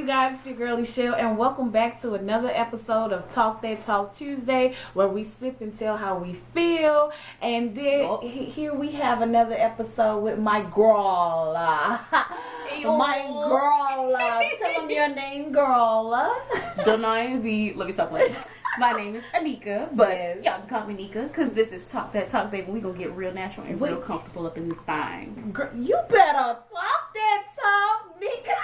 You guys, it's your girlie Shell, and welcome back to another episode of Talk That Talk Tuesday, where we sip and tell how we feel. And then here we have another episode with my girl. My girl. Tell them your name, girl. The name be, let me stop playing. My name is NIKA, but y'all can call me NIKA because this is Talk That Talk, baby. We gonna get real natural and real comfortable up in this thing. Girl, you better talk that talk, NIKA.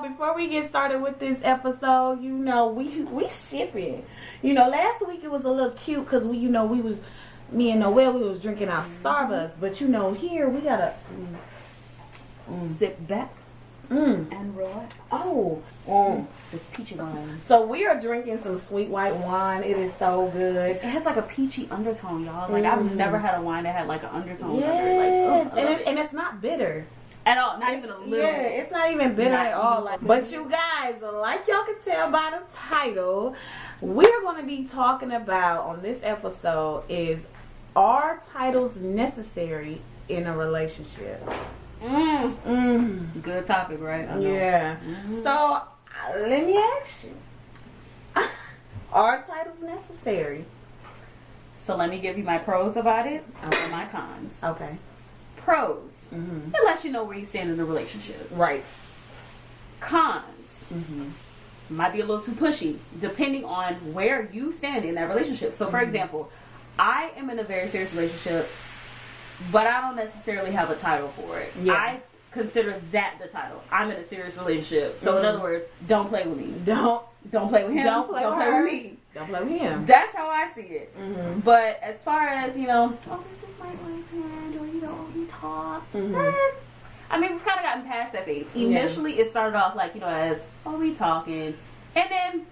Before we get started with this episode, you know, we shipping. You know, last week it was a little cute because me and Noelle, we was drinking our Starbucks. But you know, here we gotta sit back and relax. This peachy wine. So we are drinking some sweet white wine. It is so good. It has like a peachy undertone, y'all. Like I've never had a wine that had like an undertone. Yes, and it's not bitter. At all, not even a little. Yeah, it's not even bitter at all. But you guys, like y'all can tell by the title, we're going to be talking about on this episode is, are titles necessary in a relationship? Good topic, right? I know. Yeah. So let me ask you, are titles necessary? So let me give you my pros about it and my cons. Okay. Pros. It lets you know where you stand in the relationship. Right. Cons. Might be a little too pushy, depending on where you stand in that relationship. So, for example, I am in a very serious relationship, but I don't necessarily have a title for it. Yeah. I consider that the title. I'm in a serious relationship. So, in other words, don't play with me. Don't play with him. Don't play with me. Don't play with him. That's how I see it. But as far as, you know, this is my boyfriend, or, you know, we talk. I mean, we've kind of gotten past that phase. Initially, it started off like, you know, as, we talking. And then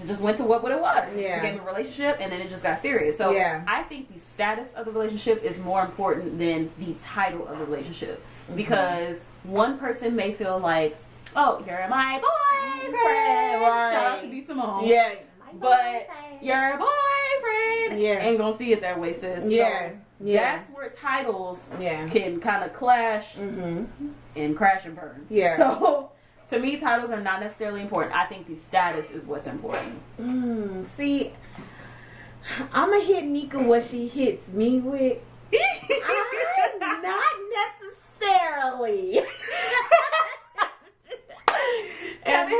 it just went to what it was. It became a relationship, and then it just got serious. So I think the status of the relationship is more important than the title of the relationship. Because one person may feel like, you're my boyfriend. Right. Shout out to B. Simone. Yeah. But your boyfriend ain't gonna see it that way, sis. So that's where titles can kind of clash and crash and burn. Yeah. So to me, titles are not necessarily important. I think the status is what's important. See, I'm gonna hit Nika what she hits me with. Not necessarily. And I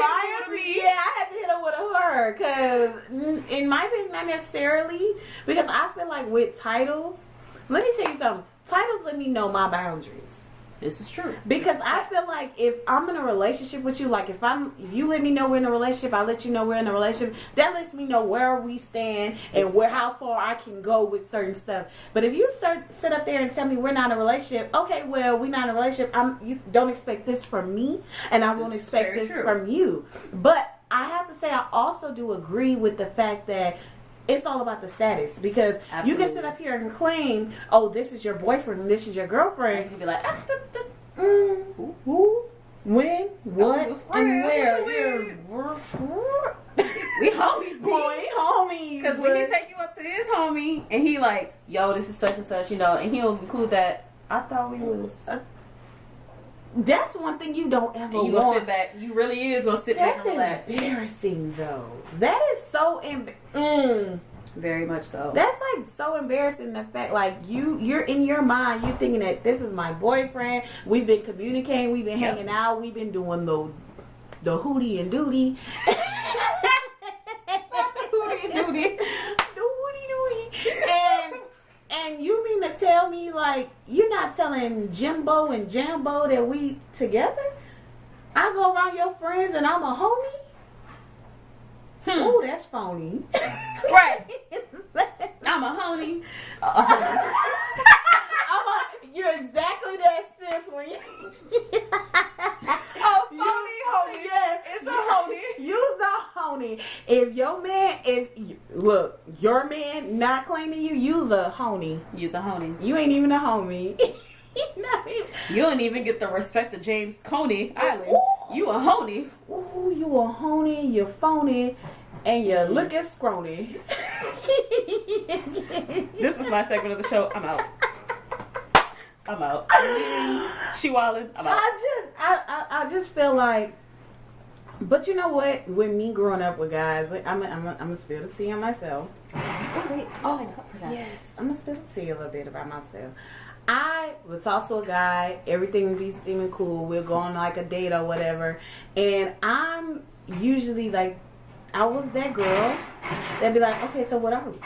had to hit her with her, because in my opinion, not necessarily, because I feel like with titles, let me tell you something, titles let me know my boundaries. This is true. Because I feel like if I'm in a relationship with you, like if you let me know we're in a relationship, I let you know we're in a relationship, that lets me know where we stand and how far I can go with certain stuff. But if you sit up there and tell me we're not in a relationship, okay, well, we're not in a relationship, you don't expect this from me, and I won't expect this from you. But I have to say, I also do agree with the fact that it's all about the status, because you can sit up here and claim, this is your boyfriend, this is your girlfriend. You can be like, who, when, what, and where. We homies, boy. We homies. Because when he take you up to his homie, and he like, yo, this is such and such, you know, and he'll include that, I thought we was... That's one thing you don't ever want. You gonna sit back. You really is gonna sit back and relax. That's embarrassing, though. That is so very much so. That's like so embarrassing. The fact, like you're in your mind, you thinking that this is my boyfriend. We've been communicating. We've been hanging out. We've been doing the hootie and doody. And you mean to tell me, like, you're not telling Jimbo and Jambo that we together? I go around your friends and I'm a homie? Oh, that's phony. Right. I'm a homie. You're exactly that, sis. When you... phony, homie. Yeah, it's a homie. You's a homie. If your man not claiming you, you's a homie. You's a homie. You ain't even a homie. You don't even get the respect of James Coney Island. You a honey. Ooh, you a honey, you phony, and you look at scrawny. This is my segment of the show. I'm out. I'm out. She wildin'. I'm out. I just feel like, but you know what? With me growing up with guys, like, I'm gonna spill the tea on myself. Oh, yes, I'm gonna spill the tea a little bit about myself. I was also a guy. Everything would be seeming cool. We'll go on like a date or whatever, and I'm usually like, I was that girl that'd be like, okay, so what are we?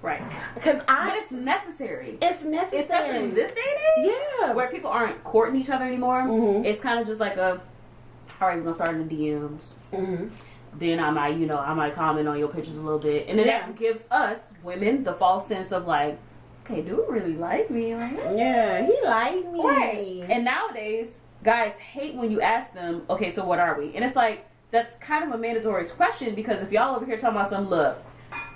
Right. Because but it's necessary. It's necessary. Especially in this day and age. Yeah. Where people aren't courting each other anymore. Mm-hmm. It's kind of just like all right, we're going to start in the DMs. Mm-hmm. Then I might comment on your pictures a little bit. And then that gives us, women, the false sense of like, okay, dude really like me, right? Yeah, he like me. Right. And nowadays, guys hate when you ask them, okay, so what are we? And it's like, that's kind of a mandatory question, because if y'all over here talking about some, look,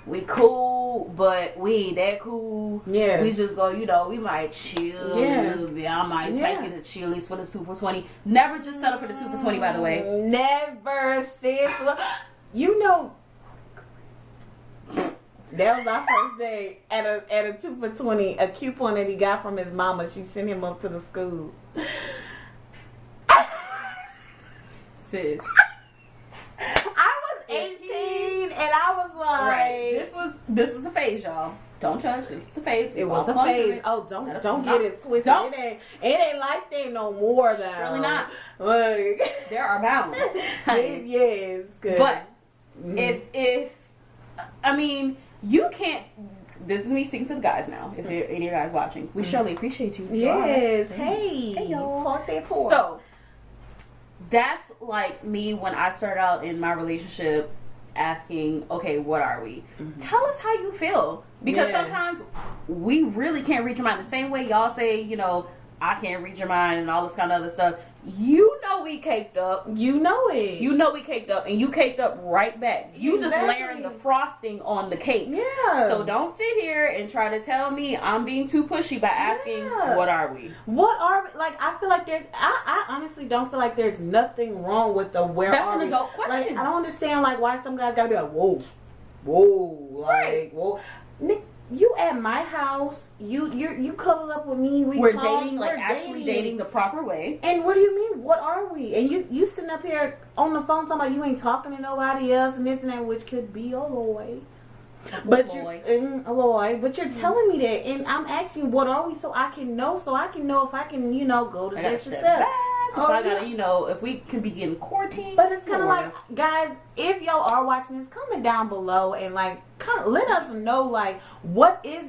we cool, but we ain't that cool. Yeah. We just go, we might chill a little bit. I might take you to Chili's for the Super 20. Never just settle for the Super 20, by the way. Never, sis. That was our first day at a 2 for 20, a coupon that he got from his mama. She sent him up to the school. Sis. I was 18 and I was like, right. This is a phase, y'all. Don't judge. This is a phase. It was a phase. Oh, don't get it twisted. It ain't like that no more though. Surely not. Like, there are bounds. Yes. Good. But if I mean, you can't. This is me speaking to the guys now. If there are any guys watching, we surely appreciate you. Yes. Hey y'all. Talk that for. So that's like me when I start out in my relationship, asking, okay, what are we? Mm-hmm. Tell us how you feel, because sometimes we really can't read your mind. The same way y'all say, I can't read your mind and all this kind of other stuff. We caked up. You know it. We caked up, and you caked up right back. You just layering the frosting on the cake. Yeah. So don't sit here and try to tell me I'm being too pushy by asking, what are we? What are we? Like, I feel like I honestly don't feel like there's nothing wrong with the where That's are an we. adult question. Like, I don't understand like why some guys gotta be like, whoa, like, right. Whoa. Nick, you at my house, you cuddled up with me. We're dating, like actually dating the proper way. And what do you mean? What are we? And you sitting up here on the phone talking about you ain't talking to nobody else and this and that, which could be a boy. But you're telling me that, and I'm asking, what are we, so I can know if I can go to the extra step. I gotta, if we can begin courting. But it's kind of like, guys, if y'all are watching this, comment down below and like, kind of let us know like what is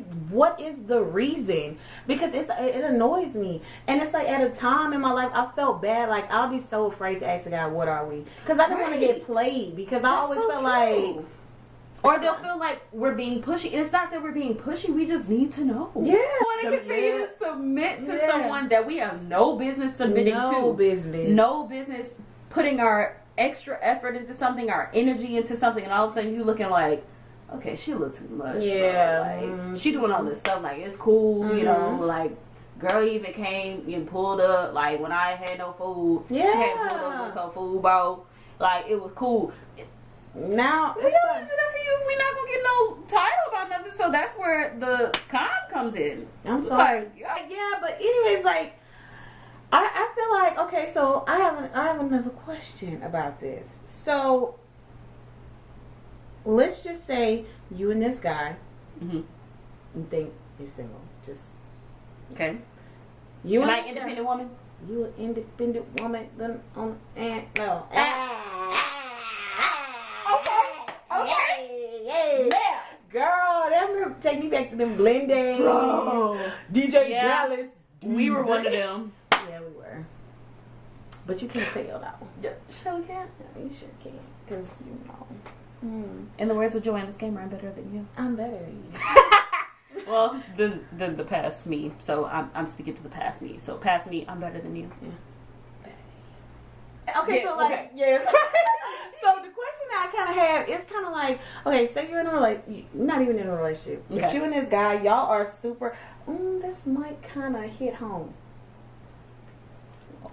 the reason, because it annoys me, and it's like at a time in my life I felt bad, like I'll be so afraid to ask the guy, what are we, because I don't want to get played, because I always felt like. Or they'll feel like we're being pushy. And it's not that we're being pushy. We just need to know. Yeah. We want to continue to submit to someone that we have no business submitting to. No business putting our extra effort into something, our energy into something. And all of a sudden you looking like, okay, she a little too much. Yeah. Like, she doing all this stuff. Like, it's cool. Mm-hmm. Like, girl even came and pulled up. Like, when I had no food. Yeah. She had pulled up with some food, bro. Like, it was cool. Now we don't do that for you. We're not gonna get no title about nothing. So that's where the con comes in. I'm sorry. Yeah, but anyways, like I feel like, okay, so I have another question about this. So let's just say you and this guy, you think you're single. Just okay. You Am I an independent woman? You an independent woman? No. Okay. Yeah. Girl, that take me back to them blend days. DJ Dallas. We were one of them. Yeah, we were. But you can't tell though. Yeah, sure can. Yeah, you sure can. Because, in the words of Joanna's Gamer, I'm better than you. I'm better than you. Well, the past me. So I'm speaking to the past me. So past me, I'm better than you. Yeah. Okay, so like, yes. So the question I kind of have is kind of like, okay, say you're in a not even in a relationship, but you and this guy, y'all are super. This might kind of hit home.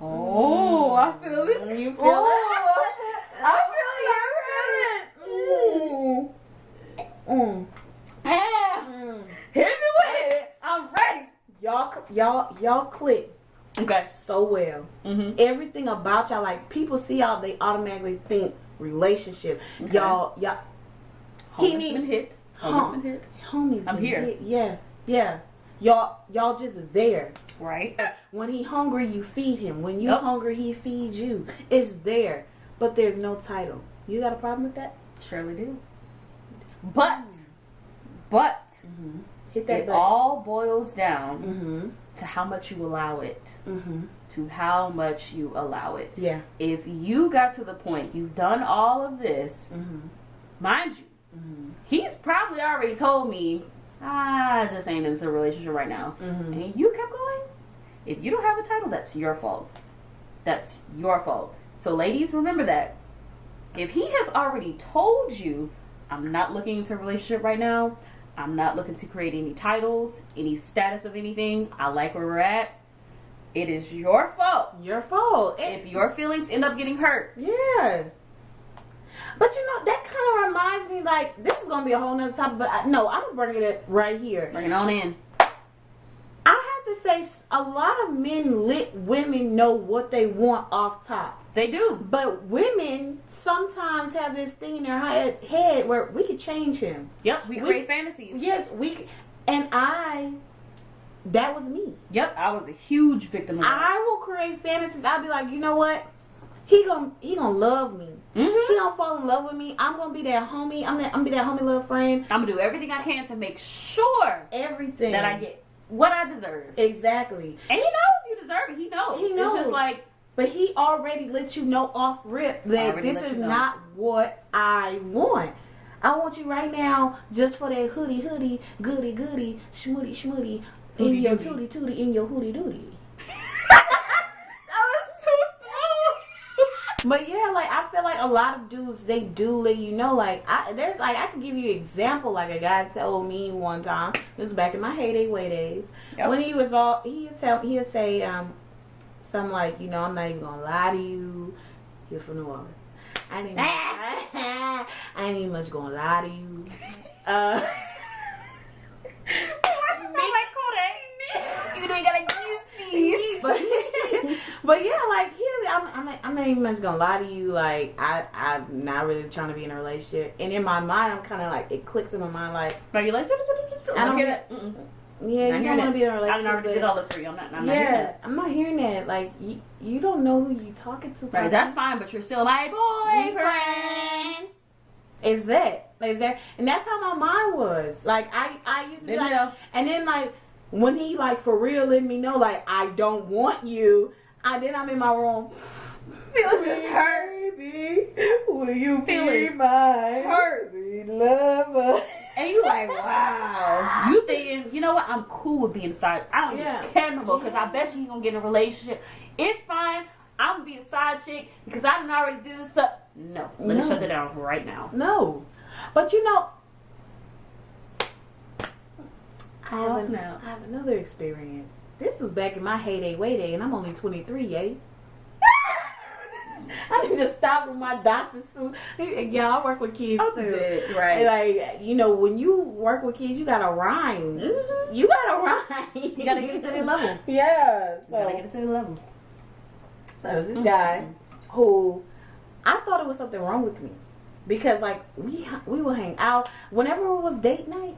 Oh, I feel it. You feel it? I feel it. Yeah. Hit me with it. I'm ready. Y'all click. Okay. So well. Mm-hmm. Everything about y'all, like people see y'all, they automatically think relationship. Okay. Y'all. Homie's been hit. Homie's been hit. Homies. I'm been here. hit. Yeah. Y'all just there. Right. When he hungry, you feed him. When you Yep. hungry, he feeds you. It's there, but there's no title. You got a problem with that? Surely do. But Hit that it button. all boils down Mm-hmm. to how much you allow it. Mm-hmm. To how much you allow it. Yeah. If you got to the point, you've done all of this, Mm-hmm. mind you, Mm-hmm. he's probably already told me, I just ain't into a relationship right now. Mm-hmm. And you kept going. If you don't have a title, that's your fault. That's your fault. So ladies, remember that. If he has already told you, I'm not looking into a relationship right now, I'm not looking to create any titles, any status of anything, I like where we're at, it is your fault. Your fault. If your feelings end up getting hurt. Yeah. But you know, that kind of reminds me, like, this is going to be a whole nother topic, but I'm going to bring it up right here. Bring it on in. I have to say, a lot of men let women know what they want off top. They do. But women sometimes have this thing in their head where we could change him. Yep, we create fantasies. Yes, and that was me. Yep, I was a huge victim of that. I will create fantasies. I'll be like, you know what? He gonna love me. Mm-hmm. He gonna fall in love with me. I'm gonna be that homie. I'm gonna be that homie little friend. I'm gonna do everything I can to make sure Everything that I get what I deserve. exactly. And he knows you deserve it. He knows. He knows. It's just like, But he already let you know off rip that Already this let is you know. not what I want. I want you right now just for that hoodie, goody, schmoody, in Hootie your doody. tootie, in your hootie dootie. that was too smooth. But yeah, like I feel like a lot of dudes, they do let you know. Like I can give you an example. Like a guy told me one time. This was back in my heyday way days. Yep. When he was he'd say something like, you know, I'm not even gonna lie to you. He was from New Orleans. I ain't even much gonna lie to you. You ain't gotta use these. But yeah, like I'm not even much gonna lie to you. Like I'm not really trying to be in a relationship. And in my mind, I'm kind of like, it clicks in my mind like, Are you like? I don't hear that. yeah, you don't want to be in a relationship. I already did all this for you. I'm not hearing that. I'm not hearing that. Like you don't know who you talking to. Right, that's fine, but you're still my boyfriend. Is that, and that's how my mind was. Like I used to be like, and then like when he like for real let me know like I don't want you, then I'm in my room. Feelings just hurt. Baby, will you Feelings be my hurt. lover? And you like, wow. You thinking, you know what? I'm cool with being side. I don't even care no more because I bet you gonna get in a relationship. It's fine. I'm gonna be a side chick because I didn't already do this stuff. No, let's shut it down right now. No, but you know, I have another experience. This was back in my heyday way day, and I'm only 23, yay. I need to stop with my Dr. Seuss. Yeah, I work with kids too. Good, right. Like, you know, when you work with kids, you gotta rhyme. Mm-hmm. You gotta rhyme. You gotta get it to their level. Yeah. You gotta get it to their level. There was this guy who I thought it was something wrong with me because like we would hang out whenever it was date night.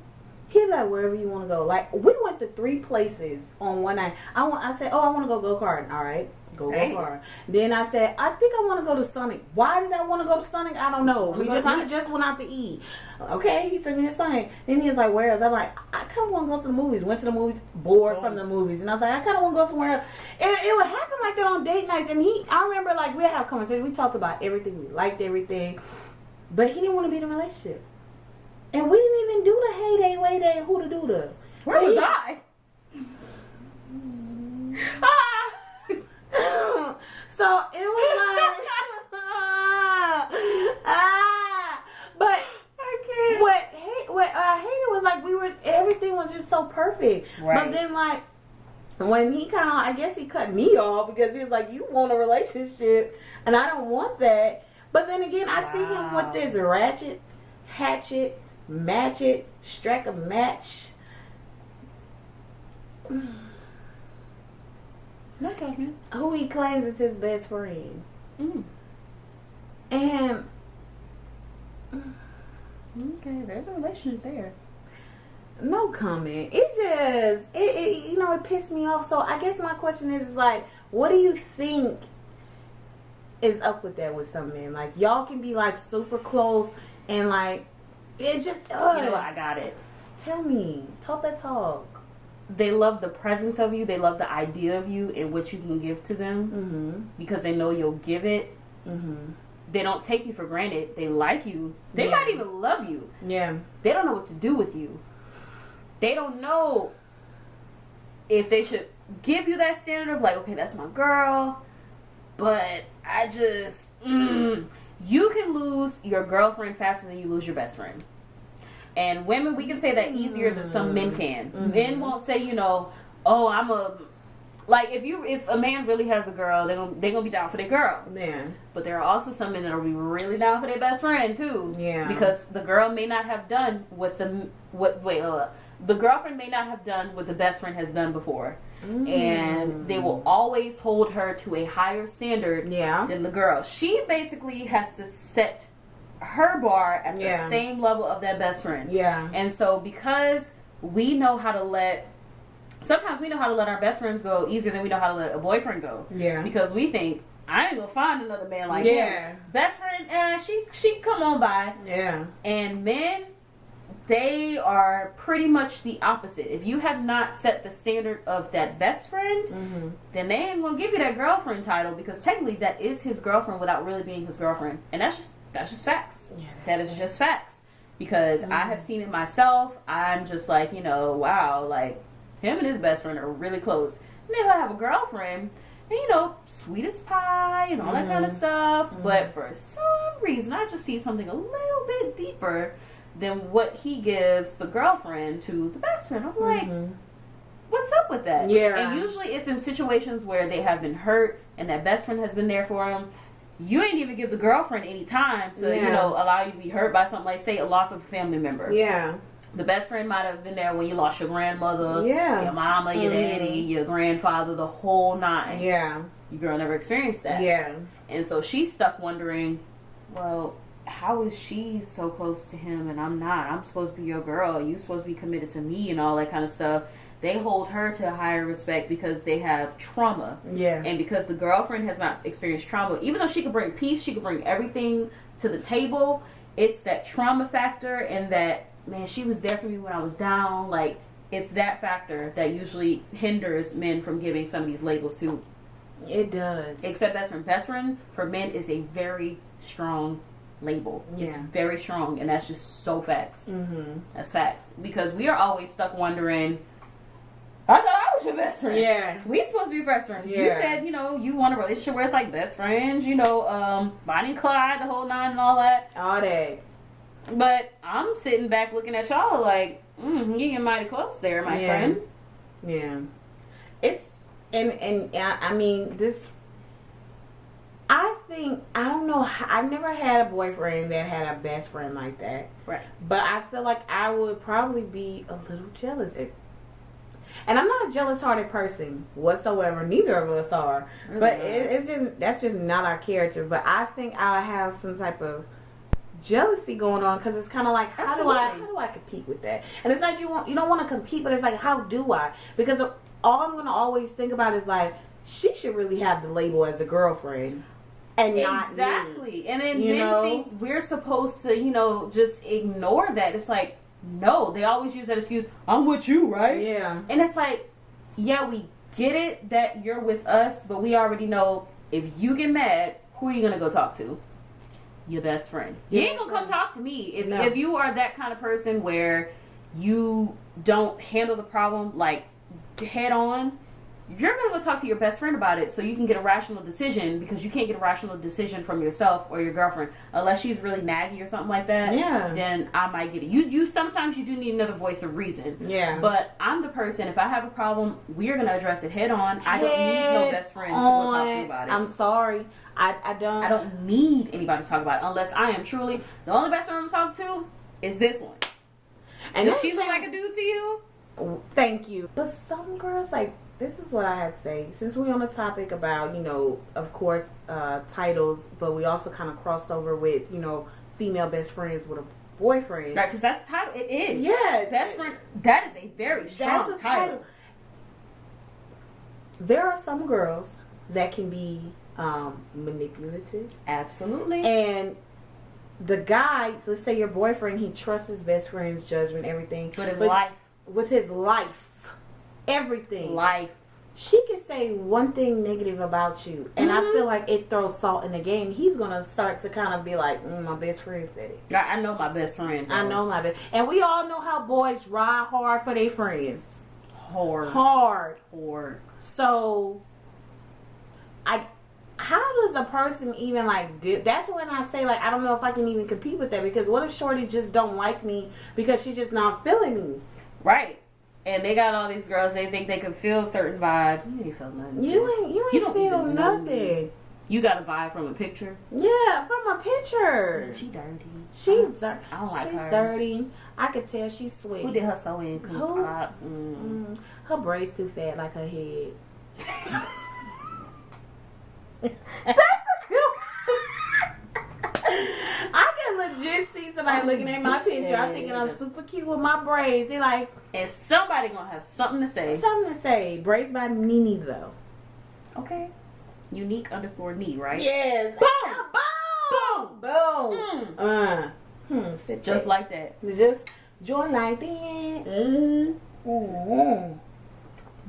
He'd be like, wherever you want to go. Like we went to 3 places on one night. I said, I want to go karting. All right, go kart. Then I said, I think I want to go to Sonic. Why did I want to go to Sonic? I don't know. We just went out to eat. Okay, he took me to Sonic. Then he was like, where else? I'm like, I kind of want to go to the movies. Went to the movies, bored from the movies, and I was like, I kind of want to go somewhere else. It would happen like that on date nights. And I remember like we'd have conversations. We talked about everything. We liked everything, but he didn't want to be in a relationship. And we didn't even do the heyday, way day, who to do the. Where was I? So it was like, but I what I hated was like everything was just so perfect. Right. But then like when he kind of, I guess he cut me off because he was like, you want a relationship and I don't want that. But then again, I see him with this ratchet, hatchet, match it, strike a match. No judgment. Who he claims is his best friend. Mm. And okay, there's a relationship there. no comment. It just, it pissed me off. So I guess my question is like, what do you think is up with that with some men? Like, y'all can be like super close and like, it's just, You know what? I got it. Tell me. Talk that talk. They love the presence of you. They love the idea of you and what you can give to them. Mm-hmm. Because they know you'll give it. Mm-hmm. They don't take you for granted. They like you. They might even love you. Yeah. They don't know what to do with you. They don't know if they should give you that standard of like, okay, that's my girl, but I just, you can lose your girlfriend faster than you lose your best friend. And women, we can say that easier than some men can. Mm-hmm. Men won't say, oh, I'm a, like if a man really has a girl, they're gonna be down for their girl. Yeah. But there are also some men that will be really down for their best friend too. Yeah. Because the girl may not have done the girlfriend may not have done what the best friend has done before. And they will always hold her to a higher standard than the girl. She basically has to set her bar at the same level of that best friend. Yeah. And so because we know how to let our best friends go easier than we know how to let a boyfriend go. Yeah. Because we think, I ain't gonna find another man like him. Best friend, she come on by. Yeah. And men, they are pretty much the opposite. If you have not set the standard of that best friend, then they ain't gonna give you that girlfriend title, because technically that is his girlfriend without really being his girlfriend. And that's just facts. Yeah. That is just facts. Because I have seen it myself. I'm just like, wow, like him and his best friend are really close. And then he'll have a girlfriend, and sweet as pie and all that kind of stuff. But for some reason, I just see something a little bit deeper than what he gives the girlfriend to the best friend. I'm like, what's up with that? Yeah. And usually it's in situations where they have been hurt and that best friend has been there for them. You ain't even give the girlfriend any time to, allow you to be hurt by something like, say, a loss of a family member. Yeah. The best friend might have been there when you lost your grandmother, your mama, your daddy, your grandfather, the whole nine. Yeah. Your girl never experienced that. Yeah. And so she's stuck wondering, well, how is she so close to him and I'm not? I'm supposed to be your girl. You supposed to be committed to me and all that kind of stuff. They hold her to a higher respect because they have trauma. Yeah. And because the girlfriend has not experienced trauma, even though she could bring peace, she could bring everything to the table, it's that trauma factor and that, man, she was there for me when I was down. Like, it's that factor that usually hinders men from giving some of these labels too. It does. Except best friend. Best friend for men is a very strong label. Yeah. It's very strong, and that's just so facts. That's facts. Because we are always stuck wondering, I thought I was your best friend. Yeah. We supposed to be best friends. Yeah. You said, you want a relationship where it's like best friends, Bonnie and Clyde, the whole nine and all that. All that. But I'm sitting back looking at y'all like, you getting mighty close there, my friend. Yeah. It's, and I mean, this, I think, I don't know, I've never had a boyfriend that had a best friend like that. Right. But I feel like I would probably be a little jealous. And I'm not a jealous-hearted person whatsoever. Neither of us are. Really, but it's just, that's just not our character. But I think I have some type of jealousy going on, because it's kind of like, how do I compete with that? And it's like you don't want to compete, but it's like, how do I? Because all I'm going to always think about is like, she should really have the label as a girlfriend. And not exactly. And then men think we're supposed to, just ignore that. It's like, no, they always use that excuse, I'm with you, right? Yeah. And it's like, yeah, we get it that you're with us, but we already know if you get mad, who are you going to go talk to? Your best friend. You ain't going to come talk to me. If you are that kind of person where you don't handle the problem like head on, you're going to go talk to your best friend about it so you can get a rational decision, because you can't get a rational decision from yourself or your girlfriend unless she's really naggy or something like that. Yeah. Then I might get it. You sometimes you do need another voice of reason. Yeah. But I'm the person, if I have a problem, we're going to address it head on. I don't need no best friend to go talk to you about it. I'm sorry. I don't need anybody to talk about it unless I am truly, the only best friend I'm talking to is this one. And does she look like a dude to you? Thank you. But some girls, like, this is what I have to say. Since we're on the topic about, you know, of course, titles, but we also kind of crossed over with, you know, female best friends with a boyfriend. Right, because that's the title. It is. Yeah. Best friend, that is a very strong that's a title. There are some girls that can be manipulative. Absolutely. And the guy, so let's say your boyfriend, he trusts his best friend's judgment, everything. With his life. With his life. Everything. Life. She can say one thing negative about you, and I feel like it throws salt in the game. He's gonna start to kind of be like, my best friend said it. I know my best friend. I know my best, and we all know how boys ride hard for their friends. Hard. So, how does a person even like do? That's when I say, like, I don't know if I can even compete with that, because what if shorty just don't like me because she's just not feeling me? Right. And they got all these girls, they think they can feel certain vibes. You ain't feel nothing. You ain't feel nothing. You got a vibe from a picture? Yeah, from a picture. She dirty. She's dirty. I don't like she's her. Dirty. I could tell she's sweet. Who did her sew in? Who? Her braids too fat like her head. That's a good I can legit see somebody looking at my picture. I'm thinking I'm super cute with my braids. They like, and somebody gonna have something to say. Something to say. Braids by Nene though. Okay. Unique_knee, right? Yes. Boom. Boom. Boom. Sit just back. like that. Just join like that.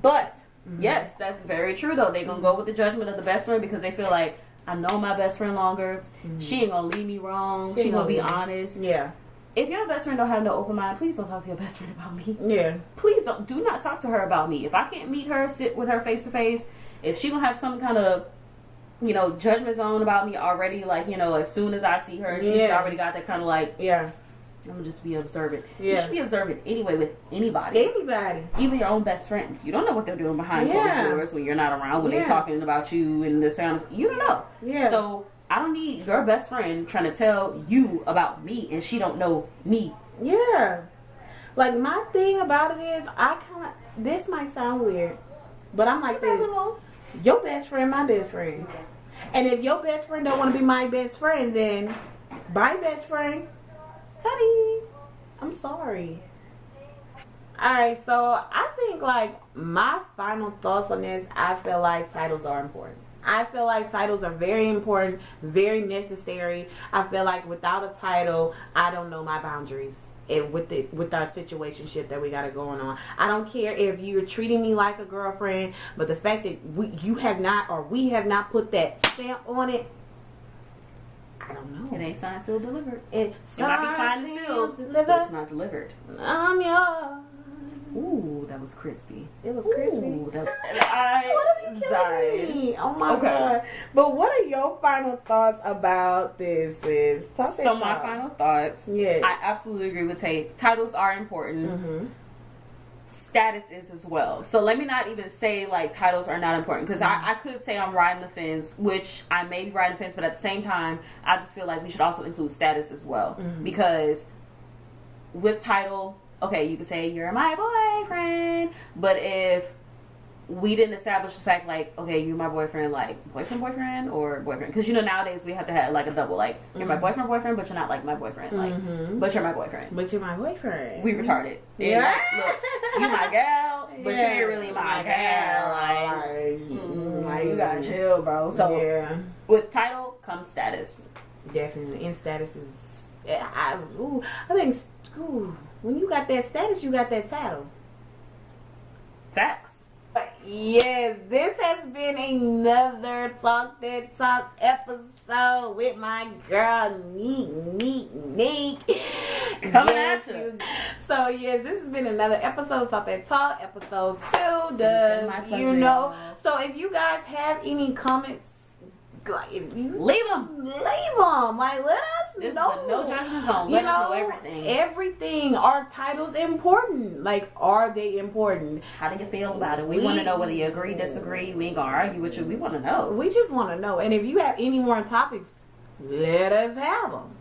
But yes, that's very true though. They gonna go with the judgment of the best friend because they feel like, I know my best friend longer. She ain't gonna leave me wrong. She gonna be honest. Yeah. If your best friend don't have no open mind, please don't talk to your best friend about me. Yeah. Please do not talk to her about me. If I can't meet her, sit with her face to face, if she gonna have some kind of, you know, judgment zone about me already, like, you know, as soon as I see her, she's already got that kind of like, I'm gonna just be observant. You should be observant anyway with anybody. Even your own best friend. You don't know what they're doing behind closed doors when you're not around, when they're talking about you and the sounds. You don't know. Yeah. So I don't need your best friend trying to tell you about me and she don't know me. Yeah. Like, my thing about it is, this might sound weird, but I'm like this. Your best friend, my best friend. And if your best friend don't want to be my best friend, then bye, best friend. Teddy, I'm sorry. Alright, so I think, like, my final thoughts on this, I feel like titles are important. I feel like titles are very important, very necessary. I feel like without a title, I don't know my boundaries with our situationship that we got going on. I don't care if you're treating me like a girlfriend, but the fact that we have not put that stamp on it, I don't know. It ain't signed, sealed, delivered. It might be signed and sealed, but it's not delivered. I'm yours. Ooh, that was crispy. It was crispy. Ooh, what are we killing me? Oh my god. But what are your final thoughts about this? My final thoughts. Yes. I absolutely agree with Tate. Titles are important. Status is as well. So let me not even say like titles are not important, because I could say I'm riding the fence, which I may be riding the fence, but at the same time I just feel like we should also include status as well, because with title, okay, you could say you're my boyfriend, but if we didn't establish the fact, like, okay, you're my boyfriend, like boyfriend or boyfriend, because you know nowadays we have to have like a double, like you're my boyfriend, but you're not like my boyfriend, like but you're my boyfriend. We retarded. Yeah. Like, look, you my gal, but you ain't really my gal. Like, you gotta chill, bro. So with title comes status. Definitely, and status is. I think when you got that status, you got that title. Facts. Yes, this has been another Talk That Talk episode with my girl, Neek. Coming at you. So, yes, this has been another episode of Talk That Talk, episode 2. So, if you guys have any comments, like, if you leave them. Like, let us This know. is a no judgment zone. Let us know everything. Everything. Are titles important? Like, are they important? How do you feel about it? We want to know whether you agree, disagree. We ain't gonna argue with you. We want to know. We just want to know. And if you have any more topics, let us have them.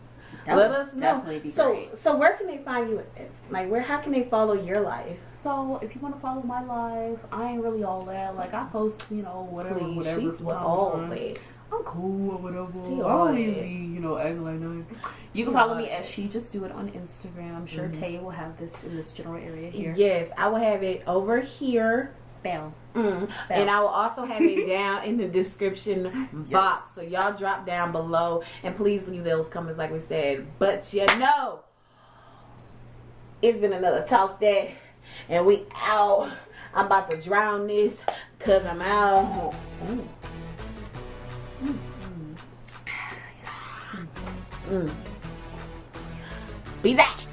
Let us know. Definitely be great. So where can they find you? Like, how can they follow your life? So if you want to follow my life, I ain't really all that. Like, I post, whatever. She's with all that. I'm cool or whatever. See, all I that. really be, acting like that. You can follow me as She Just Do It on Instagram. I'm sure Tay will have this in this general area here. Yes, I will have it over here. Bam. And I will also have it down in the description box. So y'all drop down below and please leave those comments like we said. But it's been another Talk That, and we out. I'm about to drown this because I'm out. Be that.